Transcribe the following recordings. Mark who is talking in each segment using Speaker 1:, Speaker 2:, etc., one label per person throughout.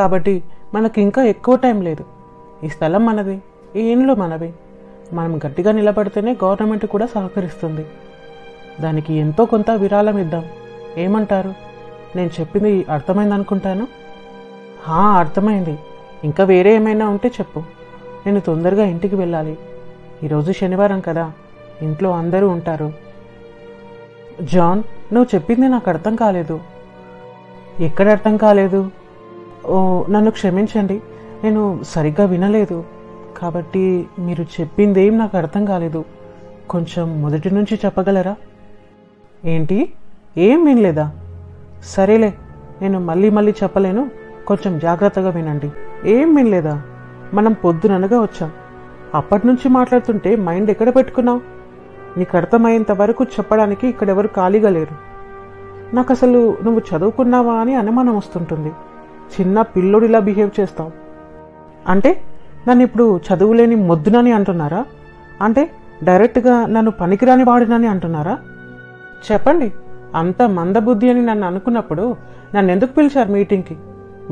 Speaker 1: కాబట్టి మనకి ఇంకా ఎక్కువ టైం లేదు. ఈ స్థలం మనది, ఈ ఇండ్లు మనవి. మనం గట్టిగా నిలబడితేనే గవర్నమెంట్ కూడా సహకరిస్తుంది. దానికి ఎంతో కొంత విరాళం ఇద్దాం. ఏమంటారు? నేను చెప్పింది అర్థమైందనుకుంటాను. అర్థమైంది. ఇంకా వేరే ఏమైనా ఉంటే చెప్పు. నేను తొందరగా ఇంటికి వెళ్ళాలి. ఈరోజు శనివారం కదా, ఇంట్లో అందరూ ఉంటారు. జాన్, నువ్వు చెప్పింది నాకు అర్థం కాలేదు. ఎక్కడ అర్థం కాలేదు? నన్ను క్షమించండి, నేను సరిగ్గా వినలేదు. కాబట్టి మీరు చెప్పిందేం నాకు అర్థం కాలేదు. కొంచెం మొదటి నుంచి చెప్పగలరా? ఏంటి? ఏం వినలేదా? సరేలే, నేను మళ్ళీ చెప్పలేను. కొంచెం జాగ్రత్తగా వినండి. ఏం వినలేదా? మనం పొద్దుననగా వచ్చాం. అప్పటి నుంచి మాట్లాడుతుంటే మైండ్ ఎక్కడ పెట్టుకున్నావు? నీకు అర్థమయ్యేంత వరకు చెప్పడానికి ఇక్కడెవరు ఖాళీగా లేరు. నాకు అసలు నువ్వు చదువుకున్నావా అని అనుమానం వస్తుంటుంది. చిన్న పిల్లోడిలా బిహేవ్ చేస్తావు. అంటే నన్ను ఇప్పుడు చదువులేని మొద్దునని అంటున్నారా? అంటే డైరెక్ట్గా నన్ను పనికిరాని వాడినని అంటున్నారా? చెప్పండి. అంత మందబుద్ధి అని నన్ను అనుకున్నప్పుడు నన్ను ఎందుకు పిలిచారు మీటింగ్కి?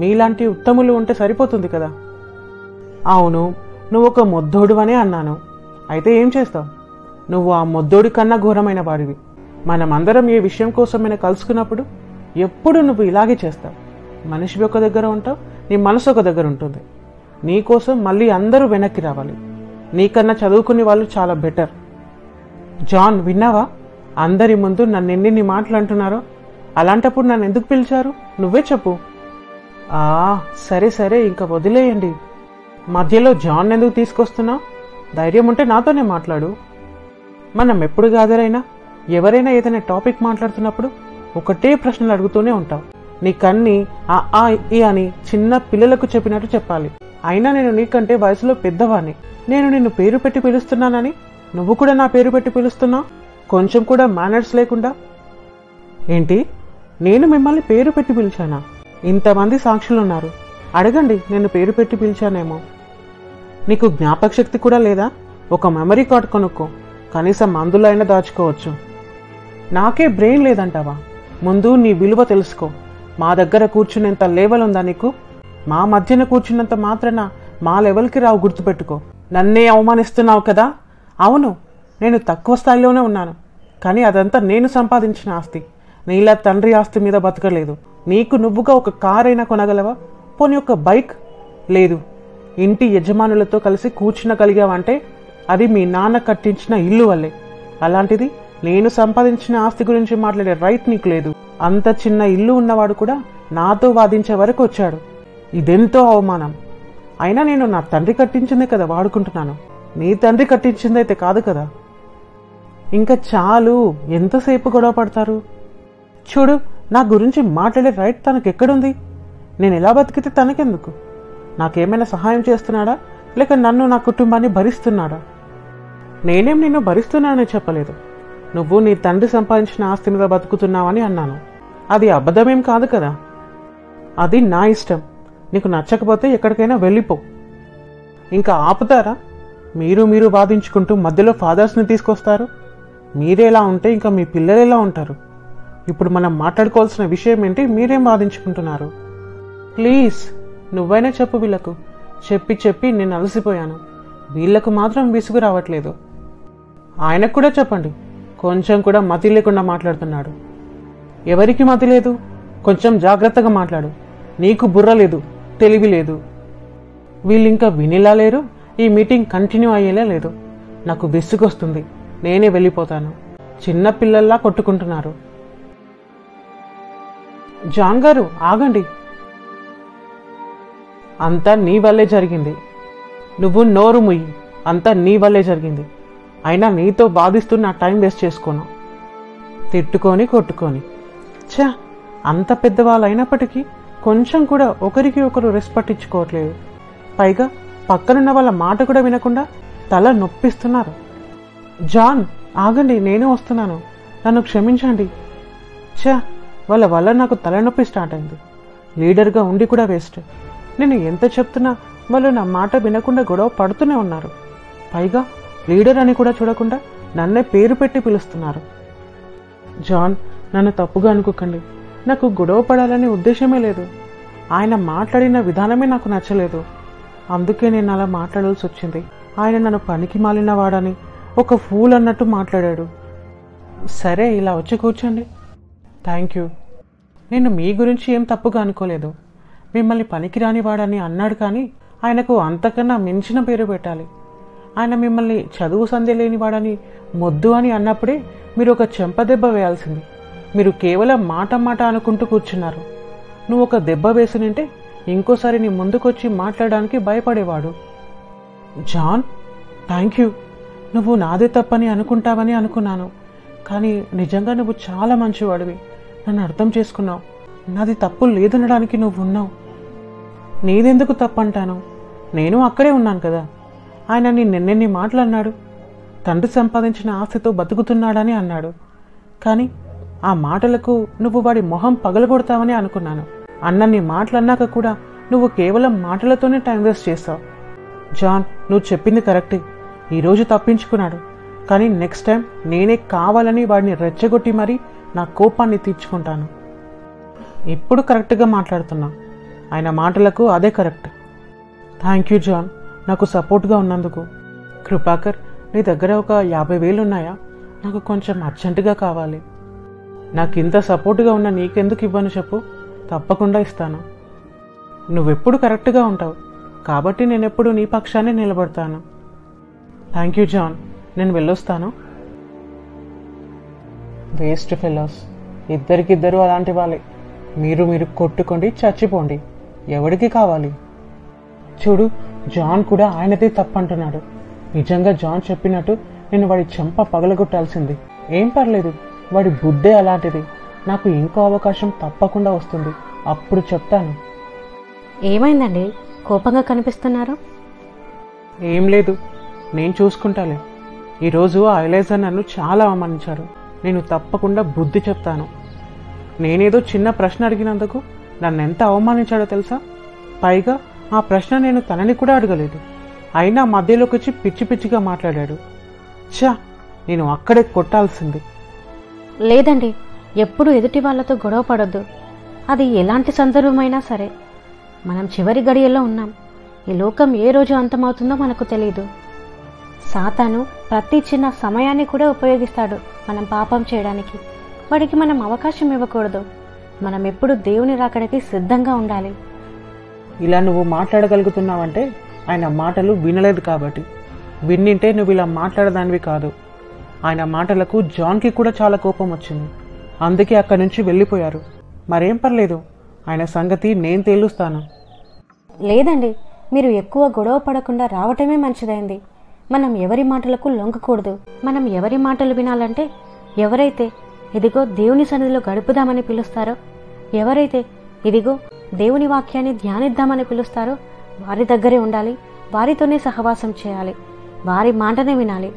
Speaker 1: మీలాంటి ఉత్తములు ఉంటే సరిపోతుంది కదా. అవును, నువ్వు ఒక మొద్దోడు అనే అన్నాను. అయితే ఏం చేస్తావు? నువ్వు ఆ మొద్దోడి కన్నా ఘోరమైన వాడివి. మనమందరం ఏ విషయం కోసమైనా కలుసుకున్నప్పుడు ఎప్పుడు నువ్వు ఇలాగే చేస్తావు. మనిషి ఒక దగ్గర ఉంటావు, నీ మనసు ఒక దగ్గర ఉంటుంది. నీకోసం మళ్ళీ అందరూ వెనక్కి రావాలి. నీకన్నా చదువుకునే వాళ్ళు చాలా బెటర్. జాన్, విన్నావా? అందరి ముందు నన్ను ఎన్ని మాటలు అంటున్నారో. అలాంటప్పుడు నన్ను ఎందుకు పిలిచారు? నువ్వే చెప్పు. సరే ఇంకా వదిలేయండి. మధ్యలో జాన్ ఎందుకు తీసుకొస్తున్నావు? ధైర్యం ఉంటే నాతోనే మాట్లాడు. మనం ఎప్పుడు గాదరైనా ఎవరైనా ఏదైనా టాపిక్ మాట్లాడుతున్నప్పుడు ఒకటే ప్రశ్నలు అడుగుతూనే ఉంటావు. నీకన్నీ ఈ అని చిన్న పిల్లలకు చెప్పినట్టు చెప్పాలి. అయినా నేను నీకంటే వయసులో పెద్దవాణ్ణి. నేను నిన్ను పేరు పెట్టి పిలుస్తున్నానని నువ్వు కూడా నా పేరు పెట్టి పిలుస్తున్నావు. కొంచెం కూడా మేనర్స్ లేకుండా. ఏంటి? నేను మిమ్మల్ని పేరు పెట్టి పిలిచానా? ఇంతమంది సాక్షులున్నారు. అడగండి, నేను పేరు పెట్టి పిలిచానేమో. నీకు జ్ఞాపక శక్తి కూడా లేదా? ఒక మెమరీ కార్డ్ కొనుక్కో, కనీసం మందులో అయినా దాచుకోవచ్చు. నాకే బ్రెయిన్ లేదంటావా? ముందు నీ విలువ తెలుసుకో. మా దగ్గర కూర్చునేంత లెవెల్ ఉందా నీకు? మా మధ్యన కూర్చున్నంత మాత్రాన మా లెవెల్కి రావు, గుర్తుపెట్టుకో. నన్నే అవమానిస్తున్నావు కదా. అవును, నేను తక్కువ స్థాయిలోనే ఉన్నాను, కానీ అదంతా నేను సంపాదించిన ఆస్తి. నీలా తండ్రి ఆస్తి మీద బతకలేదు. నీకు నువ్వుగా ఒక కార్ అయినా కొనగలవా? పోనీ ఒక బైక్? లేదు. ఇంటి యజమానులతో కలిసి కూర్చునగలిగావంటే అది మీ నాన్న కట్టించిన ఇల్లు వల్లే. అలాంటిది నేను సంపాదించిన ఆస్తి గురించి మాట్లాడే రైట్ నీకు లేదు. అంత చిన్న ఇల్లు ఉన్నవాడు కూడా నాతో వాదించే వరకు వచ్చాడు. ఇదెంతో అవమానం. అయినా నేను నా తండ్రి కట్టించిందే కదా వాడుకుంటున్నాను. నీ తండ్రి కట్టించిందైతే కాదు కదా. ఇంకా చాలు, ఎంతసేపు గొడవ పడతారు? చూడు, నా గురించి మాట్లాడే రైట్ తనకెక్కడుంది? నేను ఎలా బతికితే తనకెందుకు? నాకేమైనా సహాయం చేస్తున్నాడా, లేక నన్ను నా కుటుంబాన్ని భరిస్తున్నాడా? నేనేం నిన్ను భరిస్తున్నానని చెప్పలేదు. నువ్వు నీ తండ్రి సంపాదించిన ఆస్తి మీద బతుకుతున్నావని అన్నాను. అది అబద్ధమేం కాదు కదా. అది నా ఇష్టం. నీకు నచ్చకపోతే ఎక్కడికైనా వెళ్ళిపో. ఇంకా ఆపుతారా? మీరు వాదించుకుంటూ మధ్యలో ఫాదర్స్ని తీసుకొస్తారు. మీరేలా ఉంటే ఇంకా మీ పిల్లలు ఎలా ఉంటారు? ఇప్పుడు మనం మాట్లాడుకోవాల్సిన విషయం ఏంటి? మీరేం వాదించుకుంటున్నారు? ప్లీజ్ నువ్వైనా చెప్పు వీళ్ళకు. చెప్పి నేను అలసిపోయాను. వీళ్లకు మాత్రం విసుగు రావట్లేదు. ఆయనకు కూడా చెప్పండి, కొంచెం కూడా మతి లేకుండా మాట్లాడుతున్నాడు. ఎవరికి మతి లేదు? కొంచెం జాగ్రత్తగా మాట్లాడు. నీకు బుర్ర లేదు, తెలివి లేదు. వీళ్ళు ఇంకా వినేలా లేరు, ఈ మీటింగ్ కంటిన్యూ అయ్యేలా లేదు. నాకు విసుగొస్తుంది. నేనే వెళ్ళిపోతాను. చిన్న పిల్లల్లా కొట్టుకుంటున్నారు. జాన్ గారు, ఆగండి. అంతా నీ వల్లే జరిగింది. నువ్వు నోరు ముయ్యి. అంతా నీ వల్లే జరిగింది. అయినా నీతో బాధిస్తూ నా టైం వేస్ట్ చేసుకోను. తిట్టుకొని కొట్టుకొని అంత పెద్దవాళ్ళు అయినప్పటికీ కొంచెం కూడా ఒకరికి ఒకరు రెస్పెక్ట్ ఇచ్చుకోవట్లేదు. పైగా పక్కనున్న వాళ్ళ మాట కూడా వినకుండా తల నొప్పిస్తున్నారు. జాన్, ఆగండి, నేనే వస్తున్నాను. నన్ను క్షమించండి. వాళ్ళ వల్ల నాకు తలనొప్పి స్టార్ట్ అయింది. లీడర్గా ఉండి కూడా వేస్ట్. నేను ఎంత చెప్తున్నా వాళ్ళు నా మాట వినకుండా గొడవ పడుతూనే ఉన్నారు. పైగా లీడర్ అని కూడా చూడకుండా నన్నే పేరు పెట్టి పిలుస్తున్నారు. జాన్, నన్ను తప్పుగా అనుకోకండి. నాకు గొడవ పడాలనే ఉద్దేశమే లేదు. ఆయన మాట్లాడిన విధానమే నాకు నచ్చలేదు. అందుకే నేను అలా మాట్లాడాల్సి వచ్చింది. ఆయన నన్ను పనికి మాలిన వాడని, ఒక ఫూల్ అన్నట్టు మాట్లాడాడు. సరే, ఇలా వచ్చి కూర్చోండి. Thank you. నేను మీ గురించి ఏం తప్పుగా అనుకోలేదు. మిమ్మల్ని పనికిరాని వాడని అన్నాడు, కానీ ఆయనకు అంతకన్నా మించిన పేరు పెట్టాలి. ఆయన మిమ్మల్ని చదువు సంధ్య లేనివాడని, మొద్దు అని అన్నప్పుడే మీరు ఒక చెంపదెబ్బ వేయాల్సింది. మీరు కేవలం మాట మాట అనుకుంటూ కూర్చున్నారు. నువ్వు ఒక దెబ్బ వేసినంటే ఇంకోసారి నీ ముందుకొచ్చి మాట్లాడడానికి భయపడేవాడు. John, thank you. నువ్వు నాదే తప్పని అనుకుంటావని అనుకున్నాను, కానీ నిజంగా నువ్వు చాలా మంచివాడివి. నన్ను అర్థం చేసుకున్నావు. నాది తప్పు లేదనడానికి నువ్వు ఉన్నావు. నీదెందుకు తప్పంటాను? నేను అక్కడే ఉన్నాను కదా. ఆయన నిన్నెన్ని మాటలు అన్నాడు. తండ్రి సంపాదించిన ఆస్తితో బతుకుతున్నాడని అన్నాడు, కానీ ఆ మాటలకు నువ్వు వాడి మొహం పగలగొడతావని అనుకున్నాను. అన్నన్ని మాటలన్నాక కూడా నువ్వు కేవలం మాటలతోనే టైం వేస్ట్ చేస్తావు. జాన్, నువ్వు చెప్పింది కరెక్టే. ఈరోజు తప్పించుకున్నాడు, కానీ నెక్స్ట్ టైం నేనే కావాలని వాడిని రెచ్చగొట్టి మరీ నా కోపాన్ని తీర్చుకుంటాను. ఇప్పుడు కరెక్ట్గా మాట్లాడుతున్నా. ఆయన మాటలకు అదే కరెక్ట్. థ్యాంక్ యూ జాన్, నాకు సపోర్ట్గా ఉన్నందుకు. కృపాకర్, నీ దగ్గర ఒక 50,000 ఉన్నాయా? నాకు కొంచెం అర్జెంటుగా కావాలి. నాకు ఇంత సపోర్ట్గా ఉన్న నీకెందుకు ఇవ్వను చెప్పు? తప్పకుండా ఇస్తాను. నువ్వెప్పుడు కరెక్ట్గా ఉంటావు, కాబట్టి నేనెప్పుడు నీ పక్షాన్ని నిలబడతాను. థ్యాంక్ యూ జాన్, నేను వెళ్ళొస్తాను. వేస్ట్ ఫెలోస్, ఇద్దరికిద్దరు అలాంటి వాళ్ళే. మీరు కొట్టుకోండి, చచ్చిపోండి. ఎవడికి కావాలి? చూడు, జాన్ కూడా ఆయనదే తప్పంటున్నాడు. నిజంగా జాన్ చెప్పినట్టు నేను వాడి చెంప పగలగొట్టాల్సింది. ఏం పర్లేదు, వాడి బుద్ధే అలాంటిది. నాకు ఇంకో అవకాశం తప్పకుండా వస్తుంది, అప్పుడు చెప్తాను.
Speaker 2: ఏమైందండి, కోపంగా కనిపిస్తున్నారు?
Speaker 1: ఏం లేదు, నేను చూసుకుంటాలే. ఈరోజు ఆ ఎలైజర్ నన్ను చాలా అవమానించారు. నేను తప్పకుండా బుద్ధి చెప్తాను. నేనేదో చిన్న ప్రశ్న అడిగినందుకు నన్ను ఎంత అవమానించాడో తెలుసా? పైగా ఆ ప్రశ్న నేను తనని కూడా అడగలేదు, అయినా మధ్యలోకి వచ్చి పిచ్చి పిచ్చిగా మాట్లాడాడు. ఛా, నేను అక్కడే కొట్టాల్సింది.
Speaker 2: లేదండి, ఎప్పుడు ఎదుటి వాళ్లతో గొడవ పడొద్దు. అది ఎలాంటి సందర్భమైనా సరే. మనం చివరి గడియల్లో ఉన్నాం. ఈ లోకం ఏ రోజు అంతమవుతుందో మనకు తెలియదు. సాతాను ప్రతి చిన్న సమయాన్ని కూడా ఉపయోగిస్తాడు మనం పాపం చేయడానికి. వాడికి మనం అవకాశం ఇవ్వకూడదు. మనం ఎప్పుడు దేవుని రాకడికి సిద్ధంగా ఉండాలి.
Speaker 1: ఇలా నువ్వు మాట్లాడగలుగుతున్నావంటే ఆయన మాటలు వినలేదు కాబట్టి. విన్నింటే నువ్వు ఇలా మాట్లాడదానివి కాదు. ఆయన మాటలకు జాన్కి కూడా చాలా కోపం వచ్చింది, అందుకే అక్కడి నుంచి వెళ్ళిపోయారు. మరేం పర్లేదు, ఆయన సంగతి నేను తేలుస్తాను.
Speaker 2: లేదండి, మీరు ఎక్కువ గొడవ పడకుండా రావటమే మంచిదైంది. మనం ఎవరి మాటలకు లొంగకూడదు. మనం ఎవరి మాటలు వినాలంటే ఎవరైతే ఇదిగో దేవుని సన్నిధిలో గడుపుదామని పిలుస్తారో, ఎవరైతే ఇదిగో దేవుని వాక్యాన్ని ధ్యానిద్దామని పిలుస్తారో వారి దగ్గరే ఉండాలి. వారితోనే సహవాసం చేయాలి. వారి మాటనే వినాలి.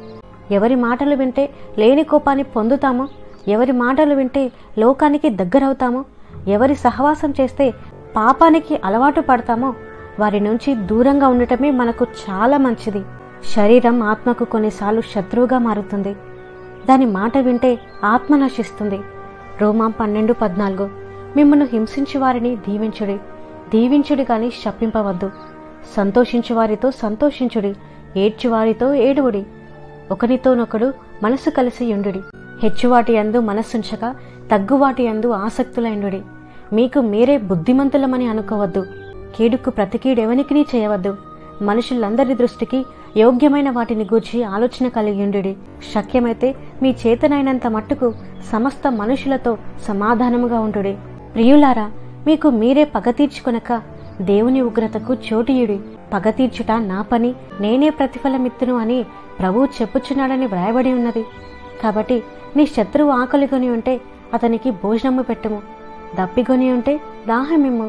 Speaker 2: ఎవరి మాటలు వింటే లేని కోపాన్ని పొందుతామో, ఎవరి మాటలు వింటే లోకానికి దగ్గరవుతామో, ఎవరి సహవాసం చేస్తే పాపానికి అలవాటు పడతామో వారి నుంచి దూరంగా ఉండటమే మనకు చాలా మంచిది. శరీరం ఆత్మకు కొన్నిసార్లు శత్రువుగా మారుతుంది. దాని మాట వింటే ఆత్మ నశిస్తుంది. రోమా 12:14. మిమ్మల్ని హింసించు వారిని దీవించుడి, దీవించుడి గాని శపింపవద్దు. సంతోషించు వారితో సంతోషించుడి, ఏడ్చువారితో ఏడువుడి. ఒకరితోనొకడు మనసు కలిసి యుండుడి. హెచ్చువాటి యందు మనస్సుంచక తగ్గువాటి యందు ఆసక్తులైండుడి. మీకు మీరే బుద్ధిమంతులమని అనుకోవద్దు. కీడుకు ప్రతి కీడెవనికినీ చేయవద్దు. మనుషులందరి దృష్టికి యోగ్యమైన వాటిని గూర్చి ఆలోచన కలిగియుండుడి. శక్యమైతే మీ చేతనైనంత మట్టుకు సమస్త మనుషులతో సమాధానముగా ఉండుడి. ప్రియులారా, మీకు మీరే పగ తీర్చుకొనక దేవుని ఉగ్రతకు చోటియుడి. పగ తీర్చుట నా పని, నేనే ప్రతిఫలమిత్తును అని ప్రభువు చెప్పుచున్నాడని వ్రాయబడి ఉన్నది. కాబట్టి నీ శత్రువు ఆకలిగొని ఉంటే అతనికి భోజనము పెట్టుము, దప్పిగొని ఉంటే దాహమిమ్ము.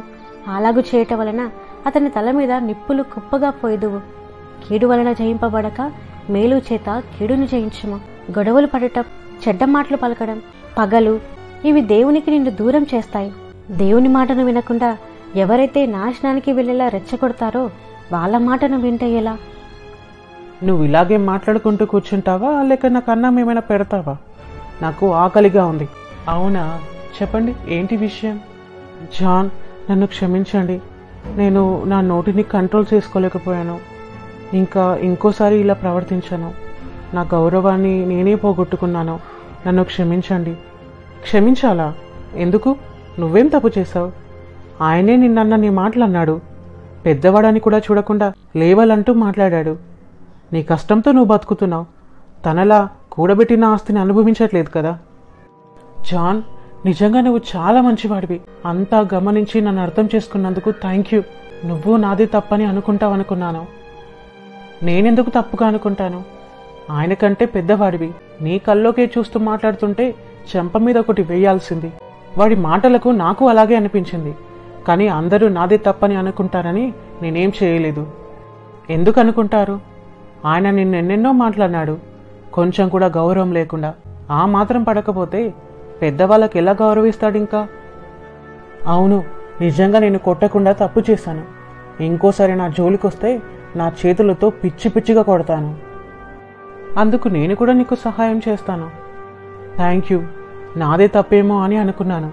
Speaker 2: అలాగు చేయటం వలన అతని తల మీద నిప్పులు కుప్పగా పోయిదువు. కీడు వలన జయింపబడక మేలు చేత కీడును జయించుము. గొడవలు పడటం, చెడ్డ మాటలు పలకడం, పగలు, ఇవి దేవునికి నిన్ను దూరం చేస్తాయి. దేవుని మాటను వినకుండా ఎవరైతే నాశనానికి వెళ్ళేలా రెచ్చగొడతారో వాళ్ళ మాటను వింటే ఎలా?
Speaker 1: నువ్వు ఇలాగే మాట్లాడుకుంటూ కూర్చుంటావా, లేక నాకు అన్నం ఏమైనా పెడతావా? నాకు ఆకలిగా ఉంది. అవునా, చెప్పండి, ఏంటి విషయం? జాన్, నన్ను క్షమించండి. నేను నా నోటిని కంట్రోల్ చేసుకోలేకపోయాను. ఇంకా ఇంకోసారి ఇలా ప్రవర్తించను. నా గౌరవాన్ని నేనే పోగొట్టుకున్నాను. నన్ను క్షమించండి. క్షమించాలా? ఎందుకు? నువ్వేం తప్పు చేశావు? ఆయనే నిన్నన్న నీ మాటలు అన్నాడు. పెద్దవాడని కూడా చూడకుండా లేవాలంటూ మాట్లాడాడు. నీ కష్టంతో నువ్వు బతుకుతున్నావు. తనలా కూడబెట్టిన ఆస్తిని అనుభవించట్లేదు కదా. జాన్, నిజంగా నువ్వు చాలా మంచివాడివి. అంతా గమనించి నన్ను అర్థం చేసుకున్నందుకు థ్యాంక్ యూ. నువ్వు నాది తప్పని అనుకుంటావు అనుకున్నాను. నేనెందుకు తప్పుగా అనుకుంటాను? ఆయన కంటే పెద్దవాడివి. నీ కల్లోకే చూస్తూ మాట్లాడుతుంటే చెంప మీద ఒకటి వేయాల్సింది. వాడి మాటలకు నాకు అలాగే అనిపించింది. కానీ అందరూ నాదే తప్పని అనుకుంటారని నేనేం చేయలేదు. ఎందుకు అనుకుంటారు? ఆయన నిన్నెన్నెన్నో మాట్లాడినాడు, కొంచెం కూడా గౌరవం లేకుండా. ఆ మాత్రం పడకపోతే పెద్దవాళ్ళకి ఎలా గౌరవిస్తాడు ఇంకా? అవును, నిజంగా నేను కొట్టకుండా తప్పు చేశాను. ఇంకోసారి నా జోలికొస్తే నా చేతులతో పిచ్చి పిచ్చిగా కొడతాను. అందుకు నేను కూడా నీకు సహాయం చేస్తాను. Thank you. నాదే తప్పేమో అని అనుకున్నాను,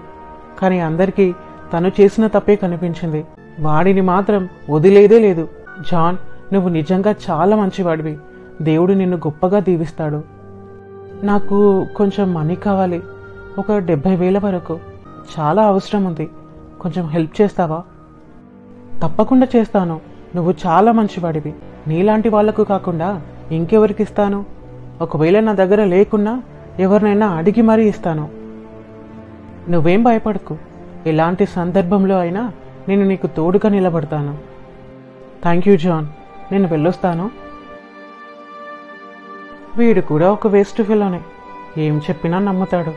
Speaker 1: కానీ అందరికీ తను చేసిన తప్పే కనిపించింది. వాడిని మాత్రం వదిలేదే లేదు. జాన్, నువ్వు నిజంగా చాలా మంచివాడివి. దేవుడు నిన్ను గొప్పగా దీవిస్తాడు. నాకు కొంచెం మనీ కావాలి, ఒక 70,000 వరకు. చాలా అవసరం ఉంది. కొంచెం హెల్ప్ చేస్తావా? తప్పకుండా చేస్తాను. నువ్వు చాలా మంచివాడివి. నీలాంటి వాళ్లకు కాకుండా ఇంకెవరికి ఇస్తాను? ఒకవేళ నా దగ్గర లేకున్నా ఎవరినైనా అడిగి మరీ ఇస్తాను. నువ్వేం భయపడకు. ఎలాంటి సందర్భంలో అయినా నేను నీకు తోడుగా నిలబడతాను. Thank you John. నేను వెళ్ళొస్తాను. వీడు కూడా ఒక వేస్ట్ ఫెలోనే. ఏం చెప్పినా నమ్ముతాడు.